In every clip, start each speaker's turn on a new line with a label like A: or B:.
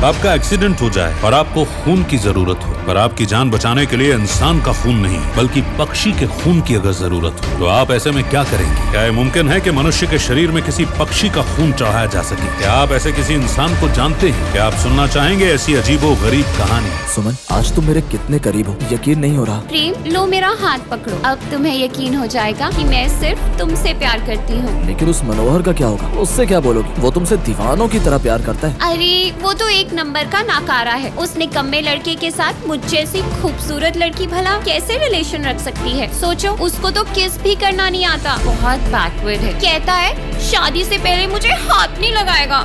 A: आपका एक्सीडेंट हो जाए और आपको खून की जरूरत हो, पर आपकी जान बचाने के लिए इंसान का खून नहीं बल्कि पक्षी के खून की अगर जरूरत हो, तो आप ऐसे में क्या करेंगे? क्या यह मुमकिन है कि मनुष्य के शरीर में किसी पक्षी का खून चढ़ाया जा सके? क्या आप ऐसे किसी इंसान को जानते हैं? क्या आप सुनना चाहेंगे ऐसी अजीबो गरीब कहानी?
B: सुमन, आज तुम मेरे कितने करीब हो, यकीन नहीं हो रहा।
C: प्रेम, लो मेरा हाथ पकड़ो। अब तुम्हें यकीन हो जाएगा कि मैं सिर्फ तुमसे प्यार करती हूँ।
B: लेकिन उस मनोहर का क्या होगा? उससे क्या बोलोगी? वो तुमसे दीवानों की तरह प्यार करता है।
C: अरे वो तो एक नंबर का नाकारा है। उस निकम्मे लड़के के साथ मुझ जैसी खूबसूरत लड़की भला कैसे रिलेशन रख सकती है? सोचो, उसको तो किस भी करना नहीं आता, बहुत बैकवर्ड है। कहता है शादी से पहले मुझे हाथ नहीं लगाएगा।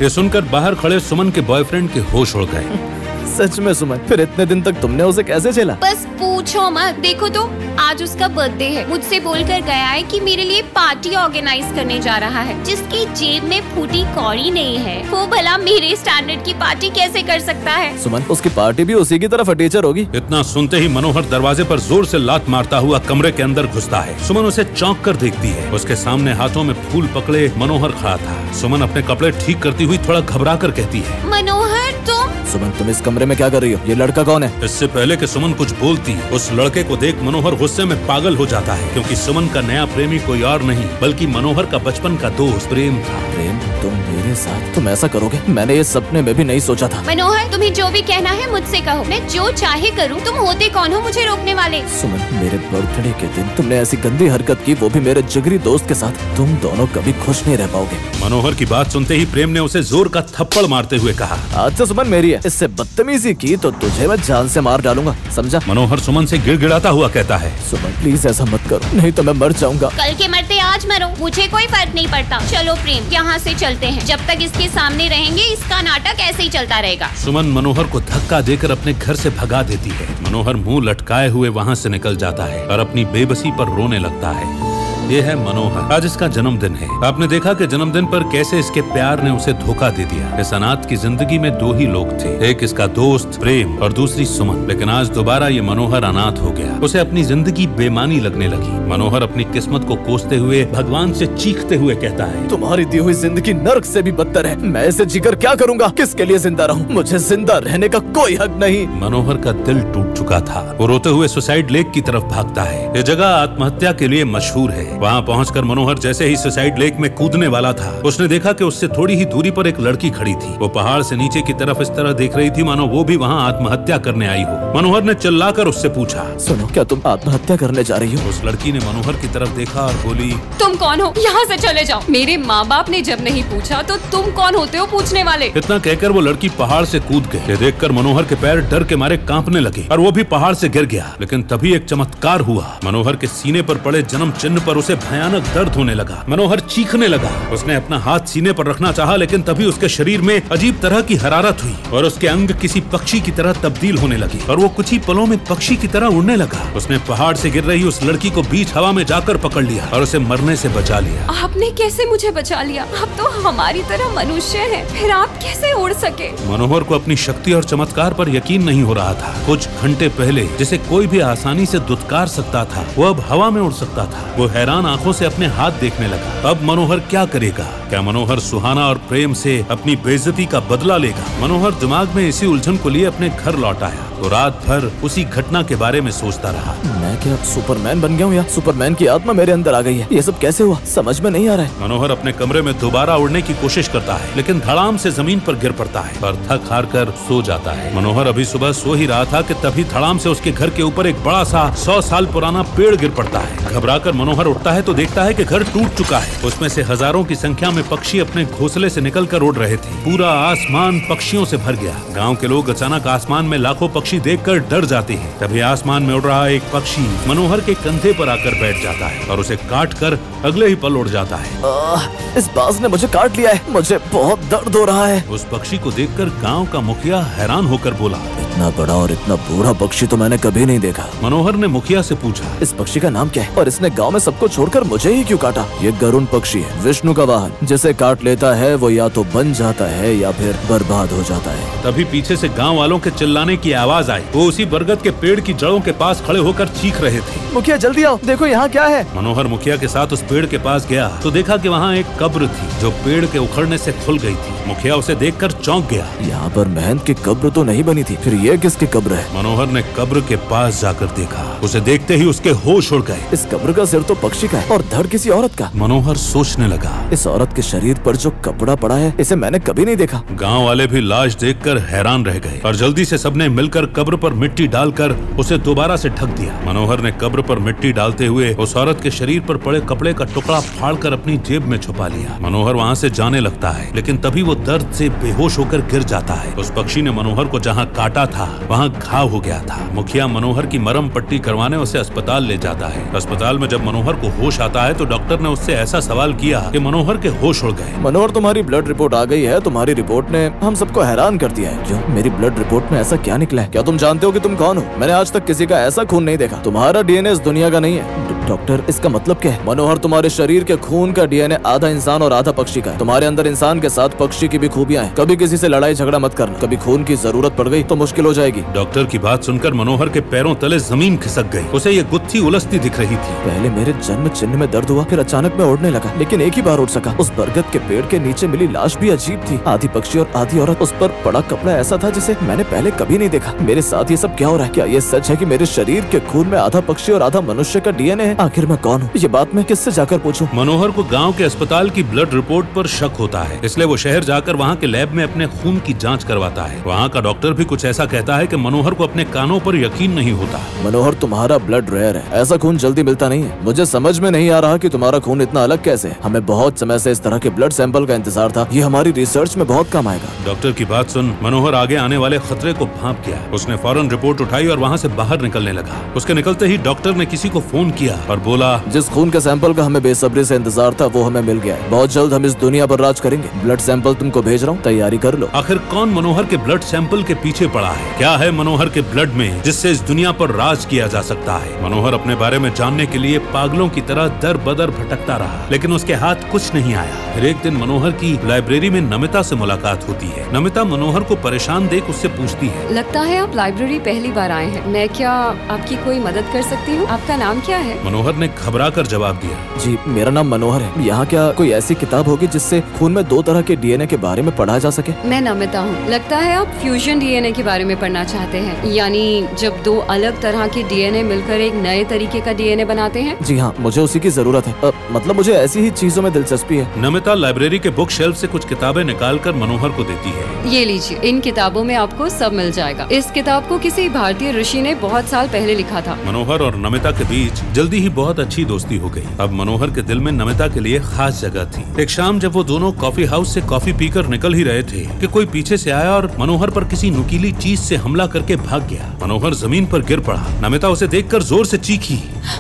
A: ये सुनकर बाहर खड़े सुमन के बॉयफ्रेंड के होश उड़ गए।
B: सच में सुमन, फिर इतने दिन तक तुमने उसे कैसे झेला?
C: बस पूछो मत। देखो तो आज उसका बर्थडे है, मुझसे बोलकर गया है कि मेरे लिए पार्टी ऑर्गेनाइज करने जा रहा है। जिसकी जेब में फूटी कौड़ी नहीं है वो भला मेरे स्टैंडर्ड की पार्टी कैसे कर सकता है?
B: सुमन, उसकी पार्टी भी उसी की तरह फटीचर होगी।
A: इतना सुनते ही मनोहर दरवाजे पर जोर से लात मारता हुआ कमरे के अंदर घुसता है। सुमन उसे चौंक कर देखती है। उसके सामने हाथों में फूल पकड़े मनोहर खड़ा था। सुमन अपने कपड़े ठीक करती हुई थोड़ा घबरा कर कहती है,
C: मनोहर तुम?
B: सुमन, तुम इस कमरे में क्या कर रही हो? ये लड़का कौन है?
A: इससे पहले कि सुमन कुछ बोलती, उस लड़के को देख मनोहर गुस्से में पागल हो जाता है, क्योंकि सुमन का नया प्रेमी कोई और नहीं बल्कि मनोहर का बचपन का दोस्त प्रेम था।
B: प्रेम, तुम मेरे साथ तुम ऐसा करोगे? मैंने ये सपने में भी नहीं सोचा था।
C: मनोहर, तुम्हें जो भी कहना है मुझसे कहो, मैं जो चाहे करूँ। तुम होते कौन हो मुझे रोकने वाले?
B: सुमन, मेरे बर्थडे के दिन तुमने ऐसी गंदी हरकत की, वो भी मेरे जिगरी दोस्त के साथ। तुम दोनों कभी खुश नहीं रह पाओगे।
A: मनोहर की बात सुनते ही प्रेम ने उसे जोर का थप्पड़ मारते हुए कहा,
B: आज से सुमन मेरी है। इससे बदतमीजी की तो तुझे मैं जान से मार डालूंगा, समझा?
A: मनोहर सुमन से गिड़गिड़ाता हुआ कहता है,
B: सुमन प्लीज ऐसा मत करो, नहीं तो मैं मर जाऊंगा।
C: कल के मरते आज मरो, मुझे कोई फर्क नहीं पड़ता। चलो प्रेम, यहाँ से चलते हैं। जब तक इसके सामने रहेंगे इसका नाटक ऐसे ही चलता रहेगा।
A: सुमन मनोहर को धक्का देकर अपने घर से भगा देती है। मनोहर मुंह लटकाए हुए वहाँ से निकल जाता है और अपनी बेबसी पर रोने लगता है। ये है मनोहर। आज इसका जन्मदिन है। आपने देखा कि जन्मदिन पर कैसे इसके प्यार ने उसे धोखा दे दिया। इस अनाथ की जिंदगी में दो ही लोग थे, एक इसका दोस्त प्रेम और दूसरी सुमन। लेकिन आज दोबारा ये मनोहर अनाथ हो गया। उसे अपनी जिंदगी बेमानी लगने लगी। मनोहर अपनी किस्मत को कोसते हुए भगवान से चीखते हुए कहता है,
B: तुम्हारी दी हुई जिंदगी नर्क से भी बदतर है। मैं इसे जीकर क्या करूंगा? किसके लिए जिंदा रहूं? मुझे जिंदा रहने का कोई हक नहीं।
A: मनोहर का दिल टूट चुका था। वो रोते हुए सुसाइड लेक की तरफ भागता है। ये जगह आत्महत्या के लिए मशहूर है। वहाँ पहुंचकर मनोहर जैसे ही सुसाइड लेक में कूदने वाला था, उसने देखा कि उससे थोड़ी ही दूरी पर एक लड़की खड़ी थी। वो पहाड़ से नीचे की तरफ इस तरह देख रही थी मानो वो भी वहाँ आत्महत्या करने आई हो। मनोहर ने चिल्लाकर उससे पूछा,
B: सुनो, क्या तुम आत्महत्या करने जा रही हो?
A: उस लड़की ने मनोहर की तरफ देखा और बोली,
D: तुम कौन हो? यहाँ से चले जाओ। मेरे माँ बाप ने जब नहीं पूछा तो तुम कौन होते हो पूछने वाले?
A: इतना कहकर वो लड़की पहाड़ से कूद गई। ये देखकर मनोहर के पैर डर के मारे कांपने लगे और वो भी पहाड़ से गिर गया। लेकिन तभी एक चमत्कार हुआ। मनोहर के सीने पर पड़े जन्म चिन्ह पर उसे भयानक दर्द होने लगा। मनोहर चीखने लगा। उसने अपना हाथ सीने पर रखना चाहा, लेकिन तभी उसके शरीर में अजीब तरह की हरारत हुई और उसके अंग किसी पक्षी की तरह तब्दील होने लगे और वो कुछ ही पलों में पक्षी की तरह उड़ने लगा। उसने पहाड़ से गिर रही उस लड़की को बीच हवा में जाकर पकड़ लिया और उसे मरने से बचा लिया।
D: आपने कैसे मुझे बचा लिया? आप तो हमारी तरह मनुष्य हैं, फिर आप कैसे उड़ सके?
A: मनोहर को अपनी शक्ति और चमत्कार पर यकीन नहीं हो रहा था। कुछ घंटे पहले जिसे कोई भी आसानी से दुत्कार सकता था, वो अब हवा में उड़ सकता था। वो हैरान आंखों से अपने हाथ देखने लगा। अब मनोहर क्या करेगा? क्या मनोहर सुहाना और प्रेम से अपनी बेइज्जती का बदला लेगा? मनोहर दिमाग में इसी उलझन को लिए अपने घर लौट आया तो रात भर उसी घटना के बारे में सोचता रहा।
B: मैं क्या सुपरमैन बन गया हूँ या सुपरमैन की आत्मा मेरे अंदर आ गई है? ये सब कैसे हुआ? समझ में नहीं आ रहा है।
A: मनोहर अपने कमरे में दोबारा उड़ने की कोशिश करता है, लेकिन धड़ाम से जमीन पर गिर पड़ता है और थक हार कर सो जाता है। मनोहर अभी सुबह सो ही रहा था कि तभी धड़ाम से उसके घर के ऊपर एक बड़ा सा 100 साल पुराना पेड़ गिर पड़ता है। घबराकर मनोहर उठता है तो देखता है कि घर टूट चुका है। उसमें से हजारों की संख्या में पक्षी अपने घोंसले से निकलकर उड़ रहे थे। पूरा आसमान पक्षियों से भर गया। गांव के लोग अचानक आसमान में लाखों पक्षी देखकर डर जाते हैं। तभी आसमान में उड़ रहा एक पक्षी मनोहर के कंधे पर आकर बैठ जाता है और उसे काट कर अगले ही पल उड़ जाता है।
B: इस बाज ने मुझे काट लिया है, मुझे बहुत दर्द हो रहा है।
A: उस पक्षी को देखकर गांव का मुखिया हैरान होकर बोला,
B: इतना बड़ा और इतना बूढ़ा पक्षी तो मैंने कभी नहीं देखा।
A: मनोहर ने मुखिया से पूछा,
B: इस पक्षी का नाम क्या है और इसने गांव में सबको छोड़कर मुझे ही क्यों काटा? ये गरुण पक्षी है, विष्णु का वाहन। जिसे काट लेता है वो या तो बन जाता है या फिर बर्बाद हो जाता है।
A: तभी पीछे से गांव वालों के चिल्लाने की आवाज आई। वो उसी बरगद के पेड़ की जड़ों के पास खड़े होकर चीख रहे थे,
B: मुखिया जल्दी आओ, देखो यहाँ क्या है।
A: मनोहर मुखिया के साथ उस पेड़ के पास गया तो देखा कि वहाँ एक कब्र थी जो पेड़ के उखड़ने से खुल गई थी। मुखिया उसे देखकर चौंक गया।
B: यहाँ पर महंत की कब्र तो नहीं बनी थी, फिर ये किसकी कब्र है?
A: मनोहर ने कब्र के पास जाकर देखा। उसे देखते ही उसके होश उड़ गए।
B: इस कब्र का सिर तो पक्षी का है और धड़ किसी औरत का।
A: मनोहर सोचने लगा,
B: इस औरत के शरीर पर जो कपड़ा पड़ा है इसे मैंने कभी नहीं देखा।
A: गांव वाले भी लाश देखकर हैरान रह गए और जल्दी से सबने मिलकर कब्र पर मिट्टी डालकर उसे दोबारा से ढक दिया। मनोहर ने कब्र पर मिट्टी डालते हुए उस औरत के शरीर पर पड़े कपड़े का टुकड़ा फाड़कर अपनी जेब में छुपा लिया। मनोहर वहाँ से जाने लगता है, लेकिन तभी वो दर्द से बेहोश होकर गिर जाता है। उस पक्षी ने मनोहर को जहाँ काटा था वहाँ घाव हो गया था। मुखिया मनोहर की मरहम पट्टी करवाने उसे अस्पताल ले जाता है। अस्पताल में जब मनोहर को होश आता है तो डॉक्टर ने उससे ऐसा सवाल किया कि मनोहर के होश उड़ गए।
B: मनोहर, तुम्हारी ब्लड रिपोर्ट आ गई है। तुम्हारी रिपोर्ट ने हम सबको हैरान कर दिया है। क्यों? मेरी ब्लड रिपोर्ट में ऐसा क्या निकला है? क्या तुम जानते हो कि तुम कौन हो? मैंने आज तक किसी का ऐसा खून नहीं देखा। तुम्हारा डीएनए इस दुनिया का नहीं है। डॉक्टर, इसका मतलब क्या है? मनोहर, तुम्हारे शरीर के खून का डीएनए आधा इंसान और आधा पक्षी का है। तुम्हारे अंदर इंसान के साथ पक्षी की भी खूबियां हैं। कभी किसी से लड़ाई झगड़ा मत करना। कभी खून की जरूरत पड़ गई तो मुश्किल हो जाएगी।
A: डॉक्टर की बात सुनकर मनोहर के पैरों तले जमीन खिसक गई। उसे ये गुत्थी उलझती दिख रही थी।
B: पहले मेरे जन्म चिन्ह में दर्द हुआ, फिर अचानक मैं उड़ने लगा, लेकिन एक ही बार उड़ सका। उस बरगद के पेड़ के नीचे मिली लाश भी अजीब थी, आधी पक्षी और आधी औरत। उस पर पड़ा कपड़ा ऐसा था जिसे मैंने पहले कभी नहीं देखा। मेरे साथ ये सब क्या हो रहा है? क्या ये सच है कि मेरे शरीर के खून में आधा पक्षी और आधा मनुष्य का डीएनए है? आखिर मैं कौन हूँ? ये बात मैं किससे जाकर पूछूं?
A: मनोहर को गांव के अस्पताल की ब्लड रिपोर्ट पर शक होता है, इसलिए वो शहर जाकर वहाँ के लैब में अपने खून की जांच करवाता है। वहाँ का डॉक्टर भी कुछ ऐसा कहता है कि मनोहर को अपने कानों पर यकीन नहीं होता।
B: मनोहर, तुम्हारा ब्लड रेयर है, ऐसा खून जल्दी मिलता नहीं है। मुझे समझ में नहीं आ रहा कि तुम्हारा खून इतना अलग कैसे है। हमें बहुत समय से इस तरह के ब्लड सैंपल का इंतजार था। ये हमारी रिसर्च में बहुत काम आएगा।
A: डॉक्टर की बात सुन मनोहर आगे आने वाले खतरे को भांप गया। उसने फौरन रिपोर्ट उठाई और वहाँ से बाहर निकलने लगा। उसके निकलते ही डॉक्टर ने किसी को फोन किया और बोला,
B: जिस खून के सैंपल का हमें बेसब्री से इंतजार था वो हमें मिल गया है। बहुत जल्द हम इस दुनिया पर राज करेंगे। ब्लड सैंपल तुमको भेज रहा हूँ, तैयारी कर लो।
A: आखिर कौन मनोहर के ब्लड सैंपल के पीछे पड़ा है? क्या है मनोहर के ब्लड में जिससे इस दुनिया पर राज किया जा सकता है? मनोहर अपने बारे में जानने के लिए पागलों की तरह दर बदर भटकता रहा, लेकिन उसके हाथ कुछ नहीं आया। फिर एक दिन मनोहर की लाइब्रेरी में नमिता से मुलाकात होती है। नमिता मनोहर को परेशान देख उससे पूछती है,
D: लगता है आप लाइब्रेरी पहली बार आए हैं। मैं क्या आपकी कोई मदद कर सकती हूँ? आपका नाम क्या है?
A: मनोहर ने घबरा कर जवाब दिया,
B: जी मेरा नाम मनोहर है। यहाँ क्या कोई ऐसी किताब होगी जिससे खून में दो तरह के डीएनए के बारे में पढ़ा जा सके?
D: मैं नमिता हूँ। लगता है आप फ्यूजन डीएनए के बारे में पढ़ना चाहते हैं, यानी जब दो अलग तरह के डीएनए मिलकर एक नए तरीके का डीएनए बनाते हैं।
B: जी हाँ, मुझे उसी की जरूरत है। मतलब मुझे ऐसी ही चीजों में दिलचस्पी है।
A: नमिता लाइब्रेरी के बुक शेल्फ से कुछ किताबें निकालकर मनोहर को देती है।
D: ये लीजिए, इन किताबों में आपको सब मिल जाएगा। इस किताब को किसी भारतीय ऋषि ने बहुत साल पहले लिखा था।
A: मनोहर और नमिता के बीच जल्दी ही बहुत अच्छी दोस्ती हो गई। अब मनोहर के दिल में नमिता के लिए खास जगह थी। एक शाम जब वो दोनों कॉफी हाउस से कॉफी पीकर निकल ही रहे थे कि कोई पीछे से आया और मनोहर पर किसी नुकीली चीज से हमला करके भाग गया। मनोहर जमीन पर गिर पड़ा। नमिता उसे देखकर जोर से चीखी,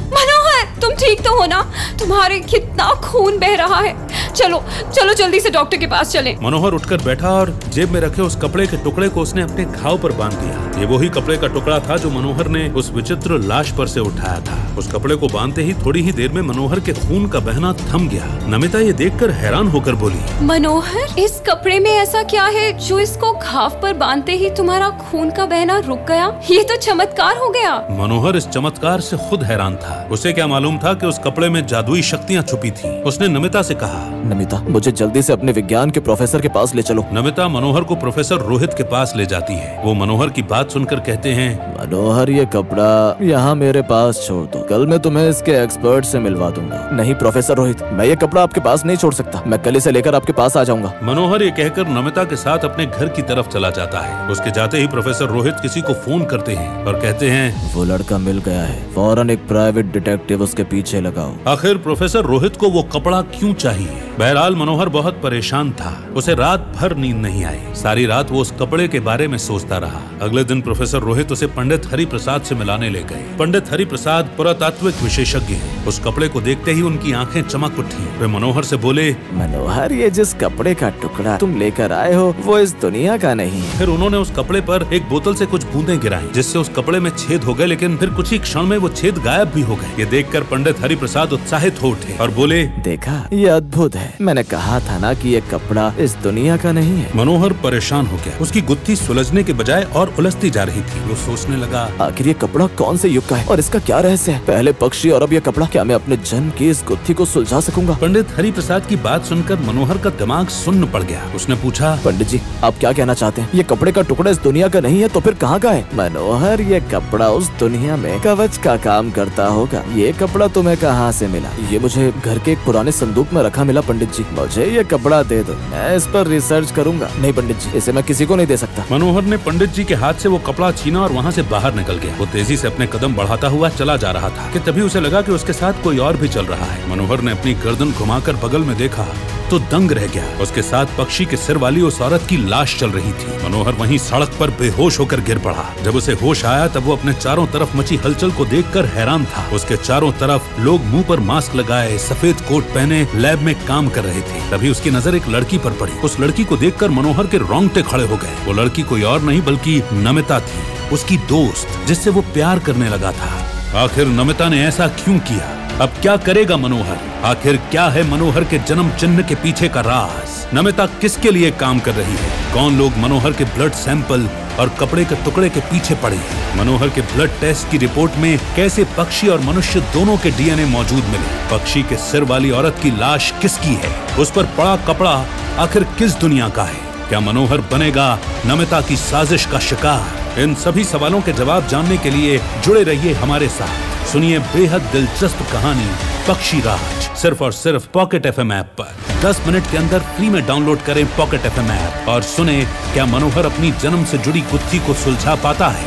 D: मनोहर, तुम ठीक तो हो ना? तुम्हारे कितना खून बह रहा है। चलो चलो जल्दी से डॉक्टर के पास चलें।
A: मनोहर उठकर बैठा और जेब में रखे उस कपड़े के टुकड़े को उसने अपने घाव पर बांध दिया। ये वही कपड़े का टुकड़ा था जो मनोहर ने उस विचित्र लाश पर से उठाया था। उस कपड़े को बांधते ही थोड़ी ही देर में मनोहर के खून का बहना थम गया। नमिता ये देखकर हैरान होकर बोली,
D: मनोहर, इस कपड़े में ऐसा क्या है जो इसको घाव पर बांधते ही तुम्हारा खून का बहना रुक गया? ये तो चमत्कार हो गया।
A: मनोहर इस चमत्कार से खुद हैरान था। उसे क्या मालूम था कि उस कपड़े में जादुई शक्तियाँ छुपी थी। उसने नमिता से कहा,
B: नमिता, मुझे जल्दी से अपने विज्ञान के प्रोफेसर के पास ले चलो।
A: नमिता मनोहर को प्रोफेसर रोहित के पास ले जाती है। वो मनोहर की बात सुनकर कहते हैं,
B: मनोहर, ये कपड़ा यहाँ मेरे पास छोड़ दो, कल मैं तुम्हें इसके एक्सपर्ट से मिलवा दूंगा। नहीं प्रोफेसर रोहित, मैं ये कपड़ा आपके पास नहीं छोड़ सकता। मैं कल इसे लेकर आपके पास आ जाऊंगा।
A: मनोहर ये कहकर नमिता के साथ अपने घर की तरफ चला जाता है। उसके जाते ही प्रोफेसर रोहित किसी को फोन करते हैं और कहते हैं,
B: वो लड़का मिल गया है। फौरन एक प्राइवेट डिटेक्टिव उसके के पीछे लगाओ।
A: आखिर प्रोफेसर रोहित को वो कपड़ा क्यों चाहिए? बहरहाल मनोहर बहुत परेशान था। उसे रात भर नींद नहीं आई। सारी रात वो उस कपड़े के बारे में सोचता रहा। अगले दिन प्रोफेसर रोहित उसे पंडित हरि प्रसाद से मिलाने ले गए। पंडित हरि प्रसाद पुरातात्विक विशेषज्ञ हैं। उस कपड़े को देखते ही उनकी आंखें चमक उठी। वे मनोहर से बोले,
B: मनोहर, ये जिस कपड़े का टुकड़ा तुम लेकर आए हो वो इस दुनिया का नहीं है।
A: फिर उन्होंने उस कपड़े पर एक बोतल से कुछ बूंदें गिराई, जिससे उस कपड़े में छेद हो गए, लेकिन फिर कुछ ही क्षण में वो छेद गायब भी हो गए। ये देखकर पंडित हरि प्रसाद उत्साहित हो उठे और बोले,
B: देखा, ये अद्भुत है। मैंने कहा था ना कि ये कपड़ा इस दुनिया का नहीं है।
A: मनोहर परेशान हो गया। उसकी गुत्थी सुलझने के बजाय और उलझती जा रही थी। वो सोचने लगा,
B: आखिर ये कपड़ा कौन से युग का है और इसका क्या रहस्य है? पहले पक्षी और अब ये कपड़ा। क्या मैं अपने जन्म की इस गुत्थी को सुलझा सकूंगा?
A: पंडित हरि प्रसाद की बात सुनकर मनोहर का दिमाग सुन्न पड़ गया। उसने पूछा,
B: पंडित जी, आप क्या कहना चाहते हैं? ये कपड़े का टुकड़ा इस दुनिया का नहीं है तो फिर कहाँ का है? मनोहर, ये कपड़ा उस दुनिया में कवच का काम करता होगा। ये कपड़ा तुम्हें कहाँ से मिला? ये मुझे घर के एक पुराने संदूक में रखा मिला। पंडित जी, मुझे ये कपड़ा दे दो, मैं इस पर रिसर्च करूंगा। नहीं पंडित जी, इसे मैं किसी को नहीं दे सकता।
A: मनोहर ने पंडित जी के हाथ से वो कपड़ा छीना और वहाँ से बाहर निकल गया। वो तेजी से अपने कदम बढ़ाता हुआ चला जा रहा था कि तभी उसे लगा कि उसके साथ कोई और भी चल रहा है। मनोहर ने अपनी गर्दन घुमाकर बगल में देखा तो दंग रह गया। उसके साथ पक्षी के सिर वाली उस औरत की लाश चल रही थी। मनोहर वहीं सड़क पर बेहोश होकर गिर पड़ा। जब उसे होश आया तब वो अपने चारों तरफ मची हलचल को देखकर हैरान था। उसके चारों तरफ लोग मुंह पर मास्क लगाए, सफेद कोट पहने लैब में काम कर रहे थे। तभी उसकी नजर एक लड़की पर पड़ी। उस लड़की को देखकर मनोहर के रोंगटे खड़े हो गए। वो लड़की कोई और नहीं बल्कि नमिता थी, उसकी दोस्त, जिससे वो प्यार करने लगा था। आखिर नमिता ने ऐसा क्यों किया? अब क्या करेगा मनोहर? आखिर क्या है मनोहर के जन्म चिन्ह के पीछे का राज? नमिता किसके लिए काम कर रही है? कौन लोग मनोहर के ब्लड सैंपल और कपड़े के टुकड़े के पीछे पड़े हैं? मनोहर के ब्लड टेस्ट की रिपोर्ट में कैसे पक्षी और मनुष्य दोनों के डीएनए मौजूद मिले? पक्षी के सिर वाली औरत की लाश किसकी है? उस पर पड़ा कपड़ा आखिर किस दुनिया का है? क्या मनोहर बनेगा नमिता की साजिश का शिकार? इन सभी सवालों के जवाब जानने के लिए जुड़े रहिए हमारे साथ। सुनिए बेहद दिलचस्प कहानी पक्षी राज, सिर्फ और सिर्फ पॉकेट एफएम ऐप पर। 10 मिनट के अंदर फ्री में डाउनलोड करें पॉकेट एफएम ऐप और सुने क्या मनोहर अपनी जन्म से जुड़ी गुत्थी को सुलझा पाता है।